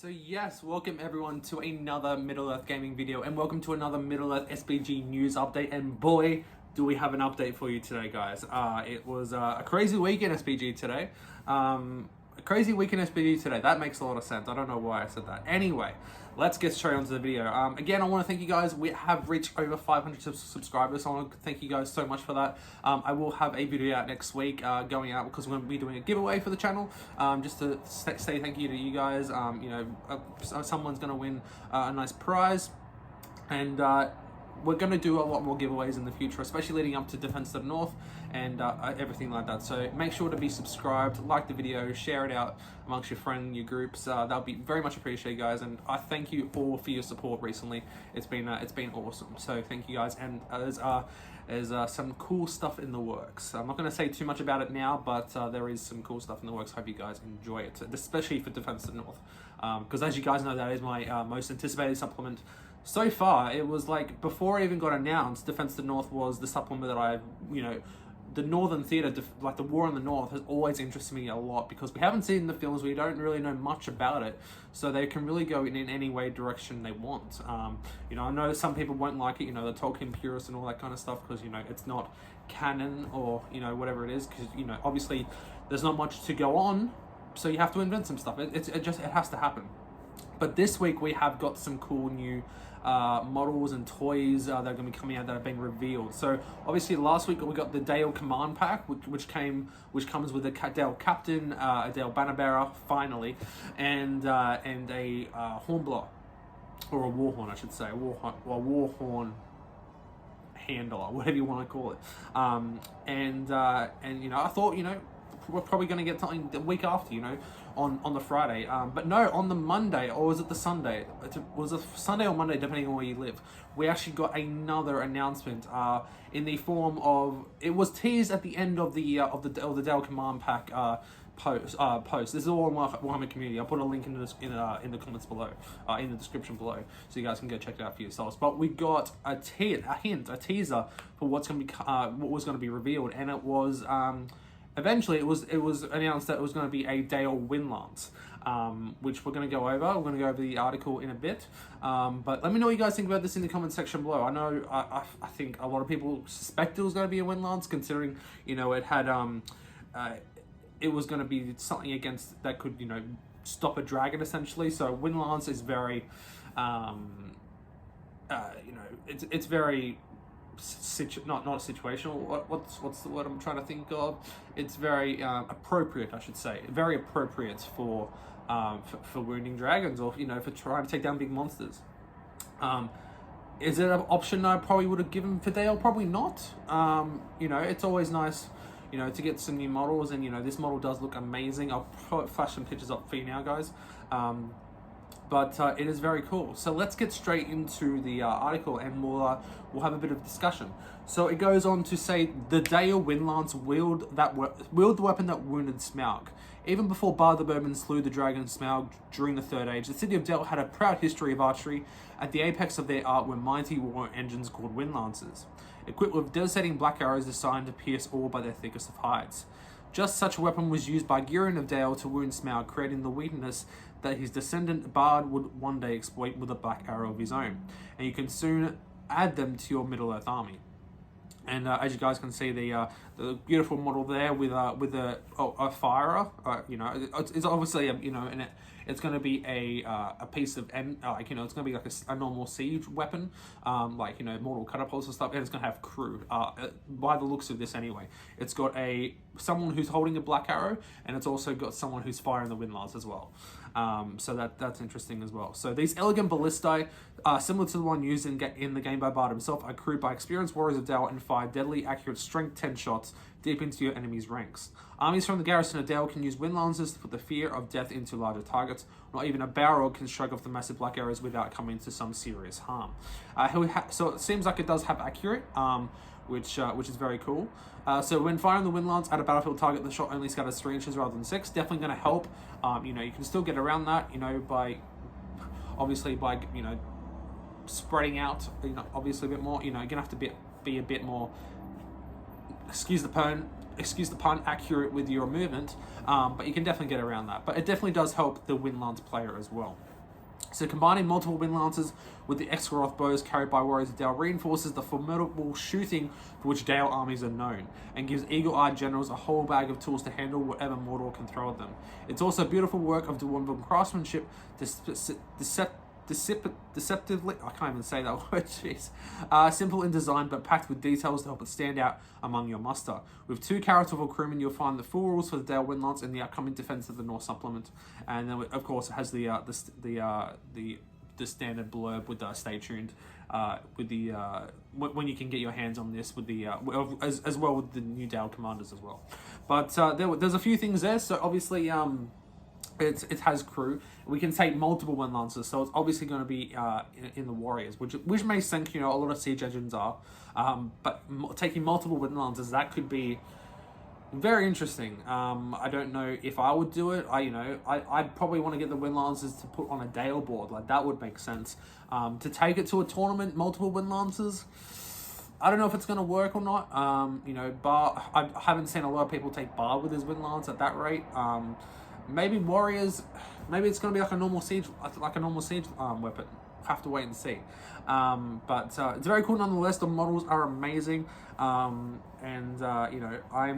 So yes, welcome everyone to another Middle-earth gaming video, and welcome to another Middle-earth SBG news update. And boy, do we have an update for you today, guys. It was a crazy week in SBG today. That makes a lot of sense. I don't know why I said that. Anyway, let's get straight onto the video. Again, I want to thank you guys. We have reached over 500 subscribers. So I want to thank you guys so much for that. I will have a video out next week going out because we're going to be doing a giveaway for the channel. Just to say thank you to you guys. Someone's going to win a nice prize. And we're going to do a lot more giveaways in the future, especially leading up to Defense of the North and everything like that. So make sure to be subscribed, like the video, share it out amongst your friends, your groups. That'll be very much appreciated, guys. And I thank you all for your support recently. It's been awesome. So thank you, guys. And there's some cool stuff in the works. I'm not going to say too much about it now, but there is some cool stuff in the works. Hope you guys enjoy it, especially for Defense of the North. Because as you guys know, that is my most anticipated supplement. So far, it was like, before it even got announced, Defense of the North was the supplement that the Northern Theatre, like the War in the North, has always interested me a lot because we haven't seen the films, we don't really know much about it, so they can really go in any way direction they want. I know some people won't like it, the Tolkien purists and all that kind of stuff, because, it's not canon or, whatever it is, because, obviously there's not much to go on, so you have to invent some stuff. It has to happen. But this week we have got some cool new models and toys that are going to be coming out that have been revealed. So obviously last week we got the Dale Command Pack, which comes with a Dale Captain, a Dale Banner Bearer, finally, and a Hornblower, or a Warhorn, I should say, a Warhorn handler, whatever you want to call it. I thought, we're probably going to get something the week after, on the Friday. But no, on the Monday, or was it the Sunday? It was a Sunday or Monday, depending on where you live. We actually got another announcement in the form of, it was teased at the end of the Dale Command Pack post. This is all on Warhammer community. I'll put a link in the comments below, in the description below, so you guys can go check it out for yourselves. But we got a teaser for what was going to be revealed, and it was eventually it was announced that it was going to be a Dale Windlance, which we're going to go over. We're going to go over the article in a bit, but let me know what you guys think about this in the comment section below. I know I think a lot of people suspect it was going to be a Windlance, considering it had it was going to be something against that could stop a dragon, essentially. So Windlance is very it's very not situational. What's the word I'm trying to think of? It's very appropriate, I should say. Very appropriate for wounding dragons, or for trying to take down big monsters. Is it an option I probably would have given for Dale? Probably not. It's always nice, to get some new models, and this model does look amazing. I'll flash some pictures up for you now, guys. But it is very cool. So let's get straight into the article, and we'll have a bit of discussion. So it goes on to say, the Dale Windlance wield the weapon that wounded Smaug. Even before Bard the Bowman slew the dragon Smaug during the Third Age, the city of Dale had a proud history of archery. At the apex of their art were mighty war engines called Windlances, equipped with devastating black arrows designed to pierce all by their thickest of hides. Just such a weapon was used by Girion of Dale to wound Smaug, creating the weakness that his descendant Bard would one day exploit with a black arrow of his own. And you can soon add them to your Middle-earth army. And as you guys can see, the beautiful model there with a firer. It's obviously it's going to be a piece of it's going to be like a normal siege weapon, mortal catapults and stuff, and it's going to have crew. By the looks of this, anyway, it's got someone who's holding a black arrow, and it's also got someone who's firing the windlass as well. So that's interesting as well. So these elegant ballistae, similar to the one used in the game by Bard himself, are crewed by experienced warriors of Dale and fire deadly accurate strength 10 shots deep into your enemy's ranks. Armies from the garrison of Dale can use windlances to put the fear of death into larger targets. Not even a Balrog can strike off the massive black arrows without coming to some serious harm. So it seems like it does have accurate, which is very cool. So when firing the windlance at a battlefield target, the shot only scatters 3 inches rather than 6. Definitely going to help. You can still get around that, by spreading out, obviously a bit more. You're gonna have to be a bit more, excuse the pun, accurate with your movement. But you can definitely get around that. But it definitely does help the windlance player as well. So combining multiple wind lancers with the Esgaroth bows carried by warriors of Dale reinforces the formidable shooting for which Dale armies are known, and gives eagle-eyed generals a whole bag of tools to handle whatever Mordor can throw at them. It's also beautiful work of dwarven craftsmanship, deceptively, I can't even say that word, jeez. Simple in design, but packed with details to help it stand out among your muster. With 2 characterful crewmen, you'll find the full rules for the Dale Windlance in the upcoming Defense of the North supplement, and then of course it has the standard blurb with stay tuned with the when you can get your hands on this with the as well with the new Dale commanders as well. But there's a few things there. So obviously it has crew. We can take multiple wind lancers, so it's obviously going to be in the warriors, which makes sense. You know, a lot of siege engines are, but taking multiple wind lancers, that could be very interesting. I don't know if I would do it. I'd probably want to get the wind lancers to put on a Dale board. Like, that would make sense. To take it to a tournament, multiple wind lancers, I don't know if it's going to work or not. Bar, I haven't seen a lot of people take Bar with his wind lance at that rate. Maybe warriors. Maybe it's going to be like a normal siege weapon. Have to wait and see. But it's very cool nonetheless. The models are amazing. I'm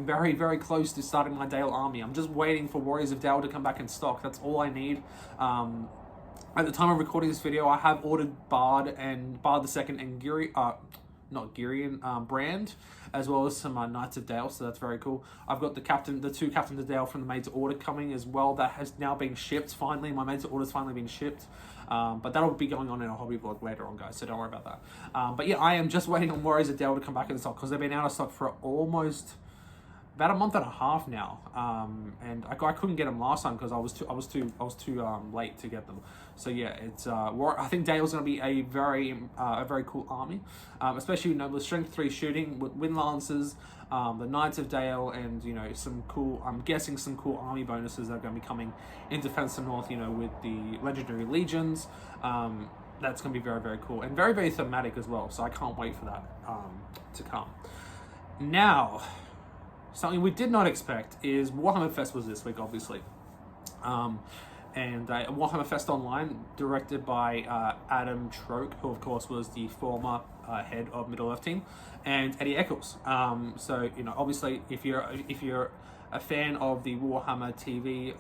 very, very close to starting my Dale army. I'm just waiting for Warriors of Dale to come back in stock. That's all I need. At the time of recording this video, I have ordered Bard II and Girion Brand, as well as some Knights of Dale, so that's very cool. I've got the 2 Captains of Dale from the Made to Order coming as well. That has now been shipped, finally. My Made to Order's finally been shipped. But that'll be going on in a hobby vlog later on, guys, so don't worry about that. But yeah, I am just waiting on Warriors of Dale to come back in stock, because they've been out of stock for almost about a month and a half now, and I couldn't get them last time because I was too late to get them. So yeah, it's I think Dale's going to be a very cool army, especially with strength 3 shooting, with wind lancers, the Knights of Dale, and some cool, I'm guessing some cool army bonuses that are going to be coming in Defense of the North, with the legendary legions. That's going to be very, very cool and very, very thematic as well. So I can't wait for that to come. Now, something we did not expect is Warhammer Fest was this week, obviously. And Warhammer Fest Online, directed by Adam Troke, who of course was the former head of MiddleEarth team, and Eddie Eccles. So obviously, if you're a fan of the Warhammer TV,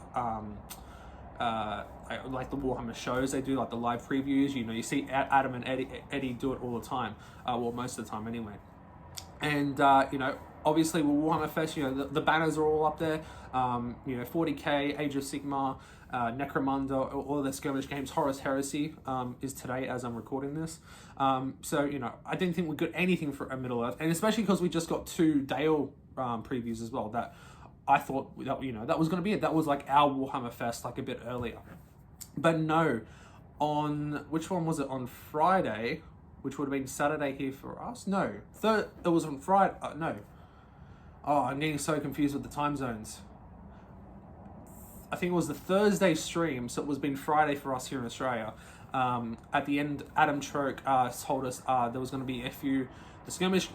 like the Warhammer shows, they do like the live previews. You see Adam and Eddie do it all the time, well, most of the time anyway. And obviously with Warhammer Fest, the banners are all up there. 40k, Age of Sigmar, Necromunda, all of the skirmish games. Horus Heresy is today as I'm recording this. So I didn't think we got anything for MiddleEarth, and especially because we just got 2 Dale previews as well. That I thought that was going to be it. That was like our Warhammer Fest, like a bit earlier. But no, on which one was it? On Friday, which would have been Saturday here for us. No, it was on Friday. No. Oh, I'm getting so confused with the time zones. I think it was the Thursday stream, so it was been Friday for us here in Australia. At the end, Adam Troke told us there was going to be the skirmish,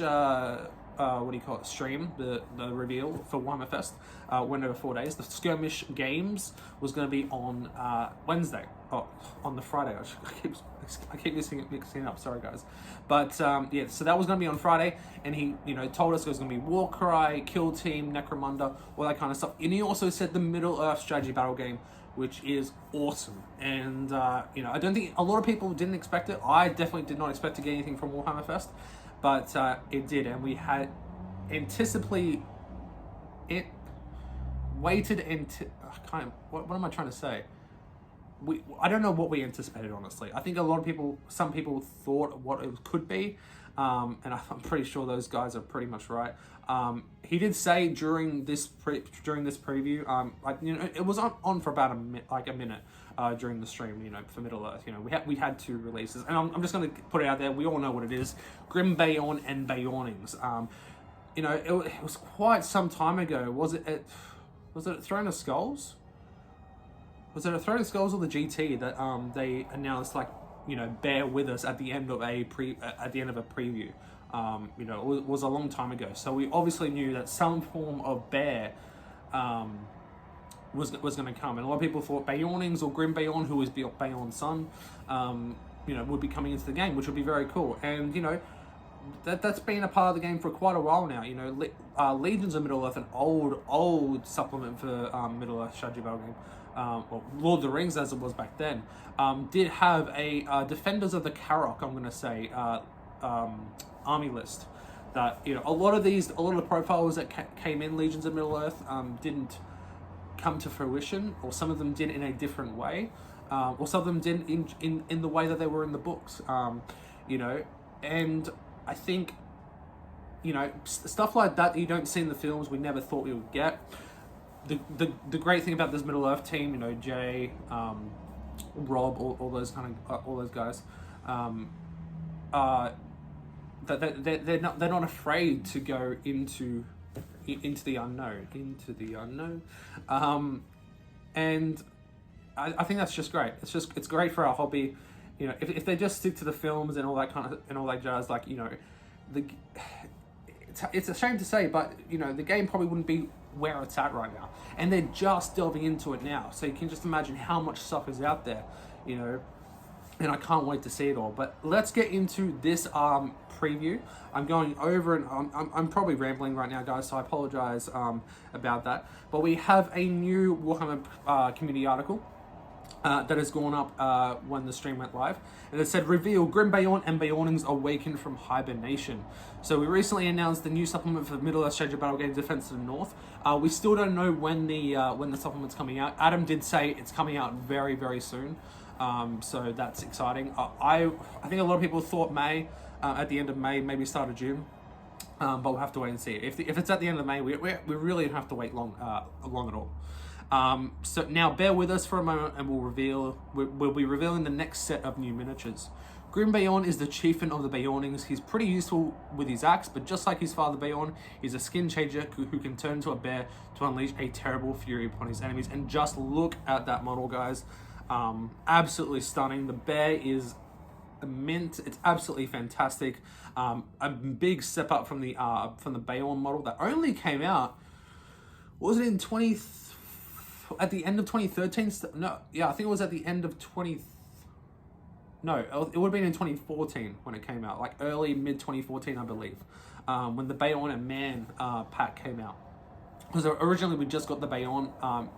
what do you call it, stream, the reveal for Warhammer Fest went over 4 days. The skirmish games was going to be on Wednesday. On the Friday. I keep mixing it up. Sorry, guys. But yeah, so that was going to be on Friday, and he told us it was going to be Warcry, Kill Team, Necromunda, all that kind of stuff. And he also said the MiddleEarth strategy battle game, which is awesome. And I don't think a lot of people didn't expect it. I definitely did not expect to get anything from Warhammer Fest, but it did, and we had what am I trying to say? I don't know what we anticipated, honestly. I think some people thought what it could be, and I'm pretty sure those guys are pretty much right. He did say during this preview, it was on for about a minute during the stream, for MiddleEarth. We had 2 releases, and I'm just going to put it out there. We all know what it is: Grim Bayorn and Bayornings. It was quite some time ago. Was it Throne of Skulls? Was it a Throne of Skulls or the GT that they announced, bear with us at the end of a preview? It was a long time ago, so we obviously knew that some form of bear was going to come, and a lot of people thought Beornings or Grim Beorn, who was Beorn's son, would be coming into the game, which would be very cool. And that's been a part of the game for quite a while now. Legions of Middle-earth, an old supplement for Middle-earth strategy battle game, well, Lord of the Rings as it was back then, did have a Defenders of the Karok, I'm going to say, army list. That a lot of the profiles that came in Legions of Middle-earth didn't come to fruition, or some of them did in a different way, or some of them did in the way that they were in the books. And I think stuff like that you don't see in the films, we never thought we would get. The great thing about this Middle-earth team, Jay, Rob, all those guys, that they're not afraid to go into the unknown, and I think that's just great. It's great for our hobby. If they just stick to the films and all that and all that jazz, it's a shame to say, but the game probably wouldn't be where it's at right now, and they're just delving into it now. So you can just imagine how much stuff is out there, and I can't wait to see it all. But let's get into this preview. I'm going over, and I'm probably rambling right now, guys, so I apologize about that. But we have a new Warhammer community article that has gone up when the stream went live, and it said, reveal Grim Beorn and Beornings awaken from hibernation. So we recently announced the new supplement for Middle-earth strategy battle game Defense of the North. We still don't know when the supplement's coming out. Adam did say it's coming out very, very soon, so that's exciting. I think a lot of people thought May, at the end of May, maybe start of June, but we'll have to wait and see. If it's at the end of May, we really don't have to wait long at all. So now bear with us for a moment, and we'll be revealing the next set of new miniatures. Grim Beorn is the chieftain of the Beornings. He's pretty useful with his axe, but just like his father Beorn, he's a skin changer who can turn into a bear to unleash a terrible fury upon his enemies. And just look at that model, guys. Absolutely stunning. The bear is mint. It's absolutely fantastic. A big step up from the Beorn model that only came out, was it in at the end of 2013? No, yeah, I think it was at the end of No, it would have been in 2014 when it came out, like mid 2014, I believe, when the Beorn and Man pack came out. Because originally we just got the Beorn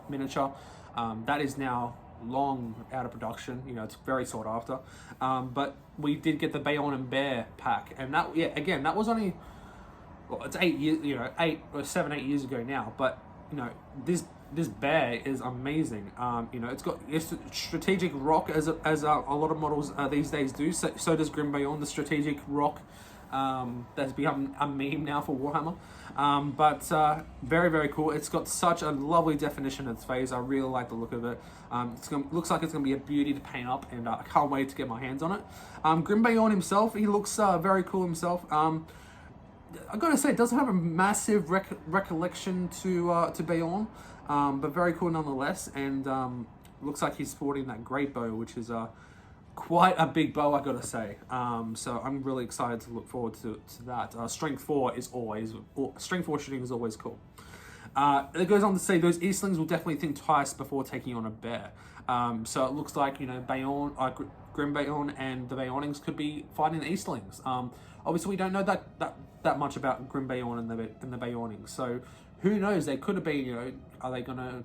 miniature. That is now long out of production. It's very sought after. But we did get the Beorn and Bear pack, and that was only, well, it's 8 years, 7, 8 years ago now. But this bear is amazing. It's got strategic rock as a lot of models these days do. So does Grim Beorn, the strategic rock that's become a meme now for Warhammer. But very, very cool. It's got such a lovely definition in its face. I really like the look of it. Looks like it's going to be a beauty to paint up, and I can't wait to get my hands on it. Grim Beorn himself, he looks very cool himself. I've got to say, it doesn't have a massive recollection to Beorn, but very cool nonetheless. And looks like he's sporting that great bow, which is quite a big bow, I got to say. So I'm really excited to look forward to that. Strength 4 shooting is always cool. It goes on to say those Eastlings will definitely think twice before taking on a bear. So it looks like Beorn, Grim Beorn and the Beornings could be fighting the Eastlings. Obviously, we don't know that much about Grim Beorn and the Beornings. So who knows? They could have been. Are they going to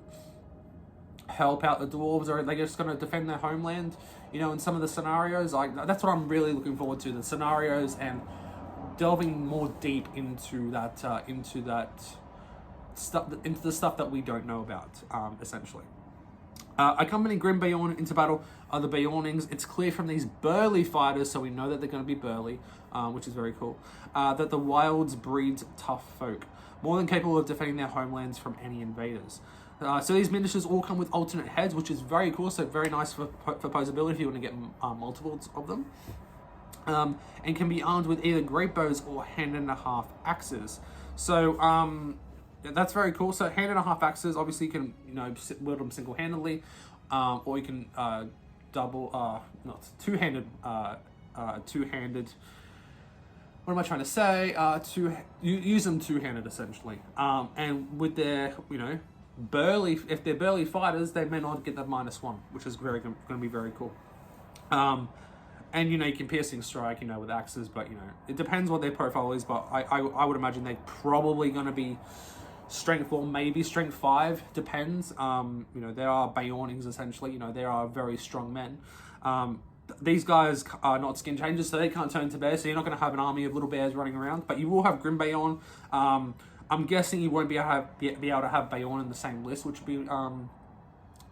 help out the dwarves, or are they just going to defend their homeland? In some of the scenarios, that's what I'm really looking forward to, the scenarios, and delving more deep into that stuff, into the stuff that we don't know about, essentially. Accompanying Grim Beorn into battle are the Beornings. It's clear from these burly fighters, so we know that they're going to be burly, which is very cool, that the wilds breed tough folk, more than capable of defending their homelands from any invaders. So these miniatures all come with alternate heads, which is very cool, so very nice for posability if you want to get multiples of them. And can be armed with either great bows or hand-and-a-half axes. So that's very cool. So hand-and-a-half axes, obviously you can wield them single-handedly, or you can two-handed. What am I trying to say? Use them two-handed essentially, and with their if they're burly fighters, they may not get that -1, which is going to be very cool. And you can piercing strike, with axes, but it depends what their profile is. But I would imagine they're probably going to be strength 4, maybe strength 5, depends. There are Beornings essentially. There are very strong men. These guys are not skin changers, so they can't turn into bears. So you're not going to have an army of little bears running around, but you will have Grim Beorn. I'm guessing you won't be able to have Beorn in the same list, which would be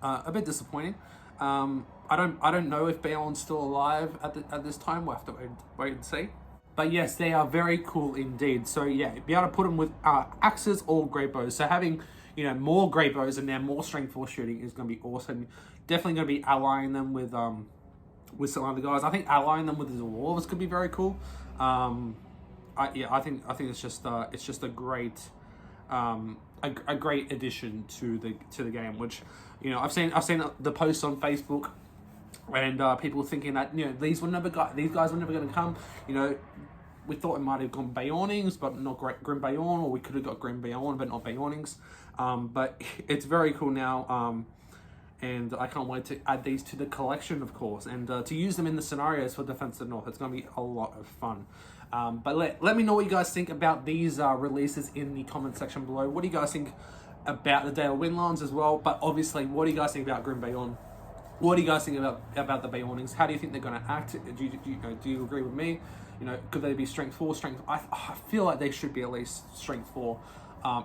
a bit disappointing. I don't know if Beorn's still alive at this time. We'll have to wait and see. But yes, they are very cool indeed. So yeah, be able to put them with axes or great bows. So having more great bows and they're more strength 4 shooting is going to be awesome. Definitely going to be allying them with some other guys. I think allying them with the dwarves could be very cool. I think it's just a great a great addition to the game. Which I've seen the posts on Facebook. And people thinking that these guys were never going to come. We thought it might have gone Beornings, but not Grim Beorn, or we could have got Grim Beorn, but not Beornings. But it's very cool now, and I can't wait to add these to the collection, of course, and to use them in the scenarios for Defense of the North. It's going to be a lot of fun. But let me know what you guys think about these releases in the comment section below. What do you guys think about the Dale Windlands as well? But obviously, what do you guys think about Grim Beorn? What do you guys think about the Beornings? How do you think they're going to act? Do you agree with me? Could they be strength 4, strength? I feel like they should be at least strength 4,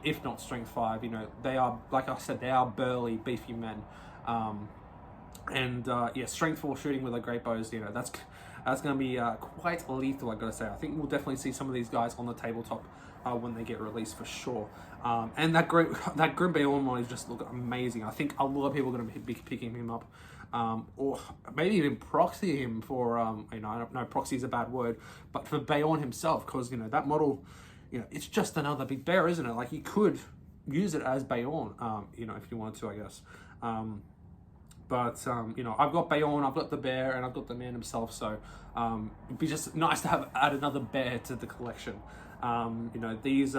if not strength 5. They are, like I said, they are burly, beefy men, and yeah, strength 4 shooting with a great bows. That's going to be quite lethal. I gotta say, I think we'll definitely see some of these guys on the tabletop when they get released for sure. And that Grim Beorn one is just look amazing. I think a lot of people are going to be picking him up. Or maybe even proxy him for I don't know, proxy is a bad word, but for Beorn himself, because that model, it's just another big bear, isn't it? Like, you could use it as Beorn, if you wanted to, I guess. But I've got Beorn, I've got the bear, and I've got the man himself, so it'd be just nice to add another bear to the collection. These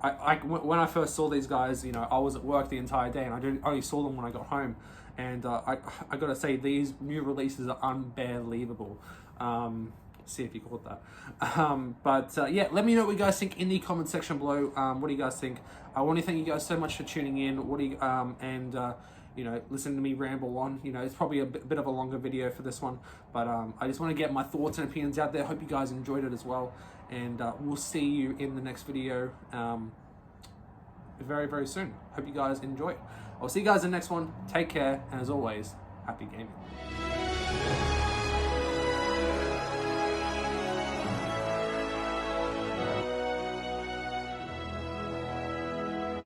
when I first saw these guys, I was at work the entire day, and I only saw them when I got home. And I gotta say, these new releases are unbelievable. See if you caught that. Yeah, let me know what you guys think in the comment section below. What do you guys think? I want to thank you guys so much for tuning in. What do you listen to me ramble on. It's probably a bit of a longer video for this one, but I just want to get my thoughts and opinions out there. Hope you guys enjoyed it as well, and we'll see you in the next video very, very soon. Hope you guys enjoy it. I'll see you guys in the next one. Take care, and as always, happy gaming.